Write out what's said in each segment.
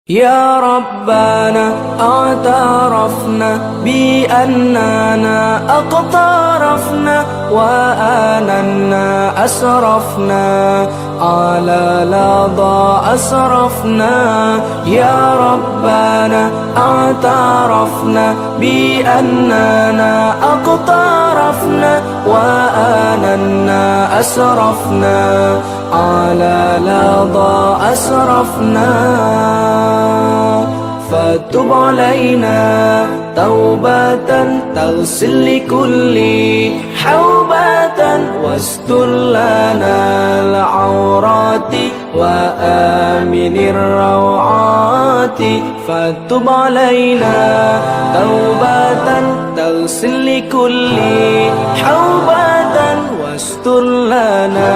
يا ربنا اعترفنا بأننا أقترفنا وآننا أسرفنا على لظى أسرفنا. يا ربنا اعترفنا بأننا أقترفنا وآننا أسرفنا على لظى أسرفنا. فتب علينا توبة تغسل لكل حوبة واستر لنا العورات وآمن الروعات. فتب علينا توبة تغسل لكل حوبة واستر لنا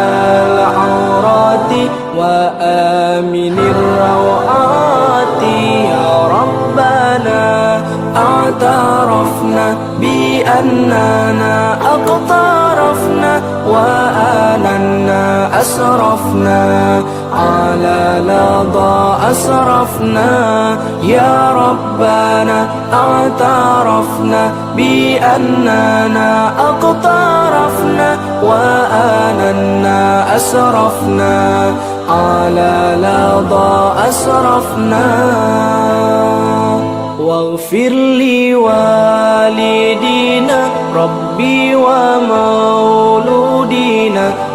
العورات وآمن الروعات. يا ربنا اعترفنا بأننا أقترفنا وآننا أسرفنا على لظى أسرفنا. يا ربنا اعترفنا بأننا أقترفنا وآننا أسرفنا على لظى أسرفنا. واغفر لوالدينا ربي ومولودينا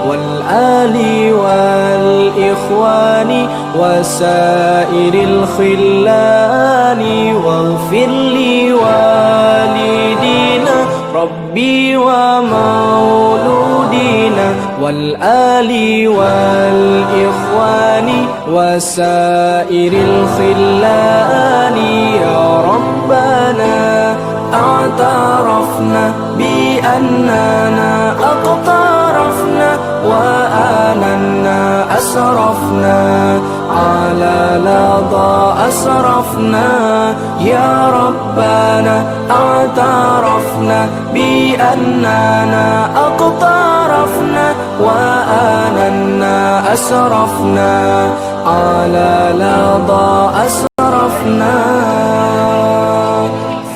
والآل والإخوان وسائر الخلان. واغفر لوالدينا ربي ومولودينا والآل والإخوان وسائر الخلان. يا ربنا اعترفنا بأننا أقترفنا وآننا أسرفنا على لظى أسرفنا. يا ربنا اعترفنا بأننا أقترفنا وآننا أسرفنا على لظى أسرفنا.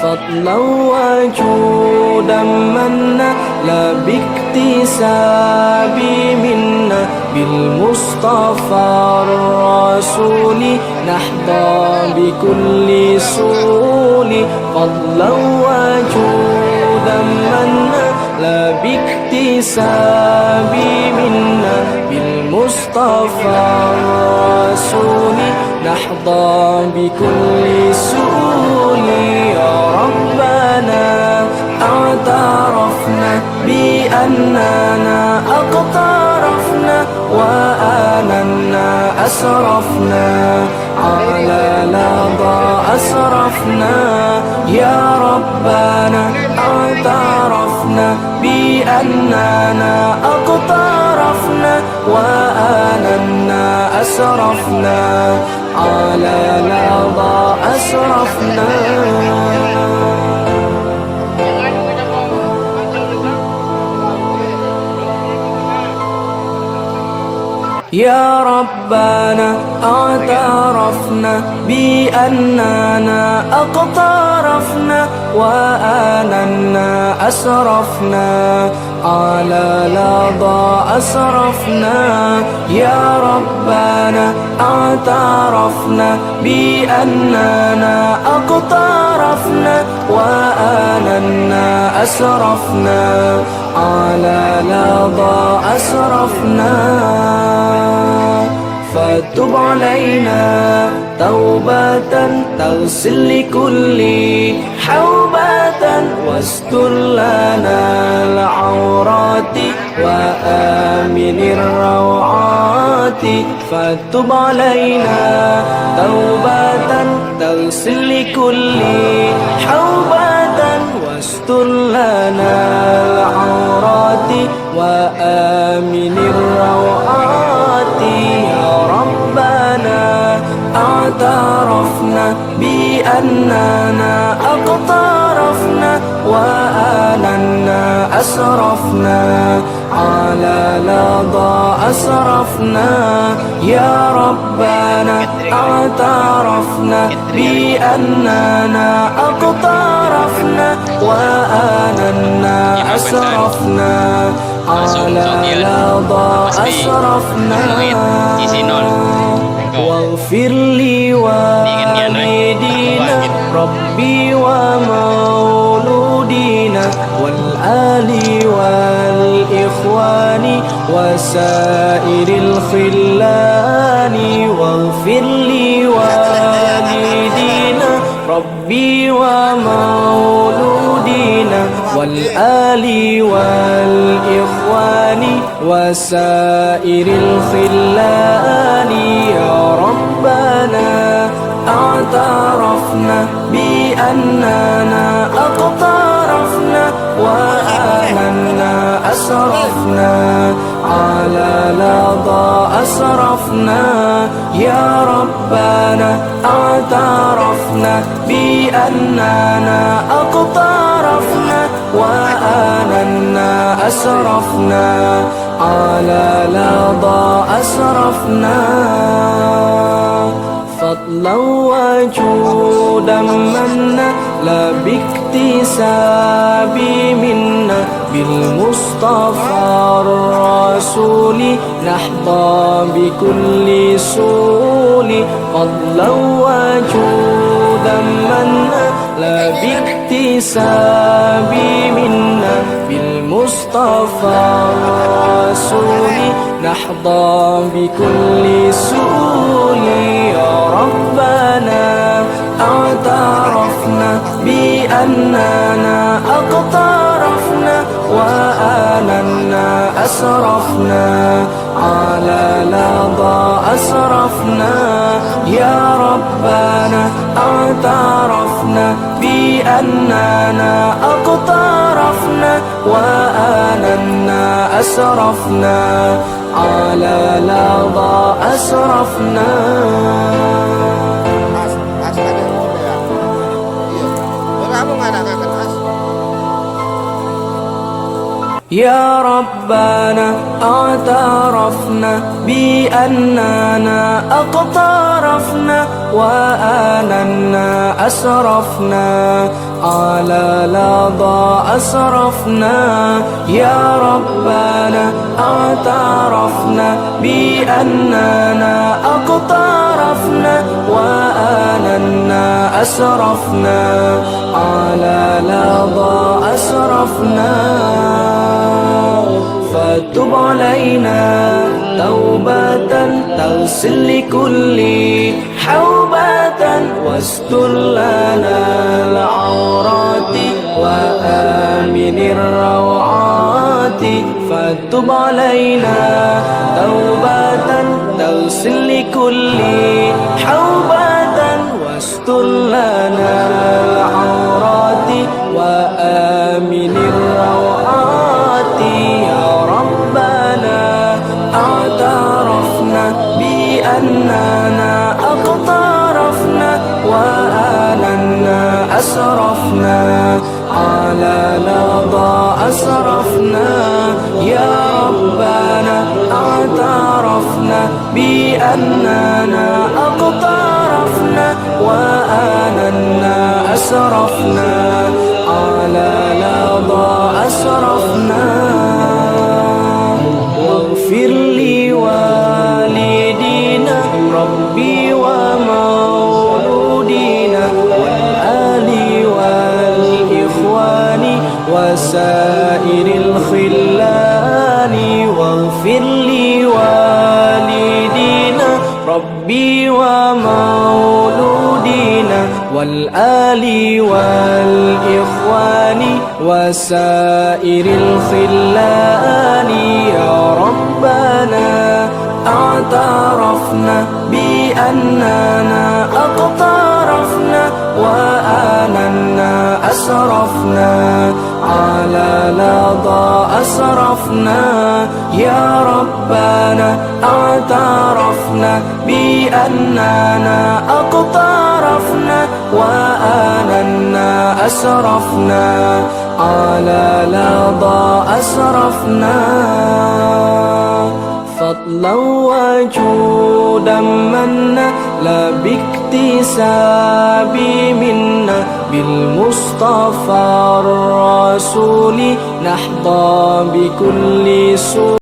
فضلا وجودا منا لا باكتساب منا بالمصطفى الرسول نحظى بكل سول. فضلا وجودا منا لا باكتساب منا بالمصطفى الرسول نحظى بكل سول. يا ربنا اعترفنا بأننا أقترفنا وآننا أسرفنا على لظى أسرفنا. يا ربنا اعترفنا بأننا أقترفنا وآننا أسرفنا على لظى أسرفنا. يا ربنا اعترفنا بأننا أقترفنا وآننا أسرفنا على لظى أسرفنا. يا ربنا اعترفنا بأننا أقترفنا وآننا أسرفنا على لظى أسرفنا. فتب علينا توبة تغسل لكل حوبة واستر لنا العورات وآمن الروعات. فتب علينا توبة تغسل لكل حوبة واستر لنا العورات وآمن الروعات. يا ربنا اعترفنا بأننا أقترفنا وآننا أسرفنا على لظى أسرفنا. يا ربنا اعترفنا بأننا أقترفنا وآننا أسرفنا على لظى أسرفنا واغفر لي والدينا ربي ومولودينا والآل والإخوان وسائر الخلان واغفر لي والدينا ربي ومولودينا والآل والإخوان وسائر الخلان يا ربنا اعترفنا بأننا أقترفنا وآننا أسرفنا على لظى أسرفنا يا ربنا اعترفنا بأننا أقترفنا وآننا أسرفنا على لظى أسرفنا فضلا وجودا منا لا باكتساب منا بالمصطفى الرسول نحظى بكل سول فضلا وجودا منا لا باكتساب منا بالمصطفى الرسول نحظى بكل سول يا ربنا اعترفنا بأننا أقترفنا وآننا أسرفنا على لظى أسرفنا يا ربنا اعترفنا بأننا أقترفنا وآننا أسرفنا على لظى أسرفنا يا ربنا اعترفنا بأننا أقترفنا وآننا أسرفنا على لظى أسرفنا يا ربنا اعترفنا بأننا أقترفنا وآننا أسرفنا على لظى أسرفنا فتب علينا توبة تغسل لكل حوبة واستر لنا العورات وآمن الروعات فتب علينا توبة تغسل لكل حوبة واستر لنا العورات وآمن الروعات يا ربنا اعترفنا بأننا أقترفنا وآننا أسرفنا على لظى أسرفنا يا ربنا اعترفنا بأننا أقترفنا وآننا أسرفنا على لظى أسرفنا واغفر لي والدينا ربي ومولودينا والآل والإخوان وسائر الخلان واغفر لي والدينا ربي ومولودينا والآل والإخوان وسائر الخلان يا ربنا اعترفنا بأننا أقترفنا وآننا أسرفنا على لظى أسرفنا يا ربنا اعترفنا بأننا أقترفنا وآننا أسرفنا على لظى أسرفنا فضلا وجودا منا لا باكتساب منا بالمصطفى الرسول نحظى بكل سوء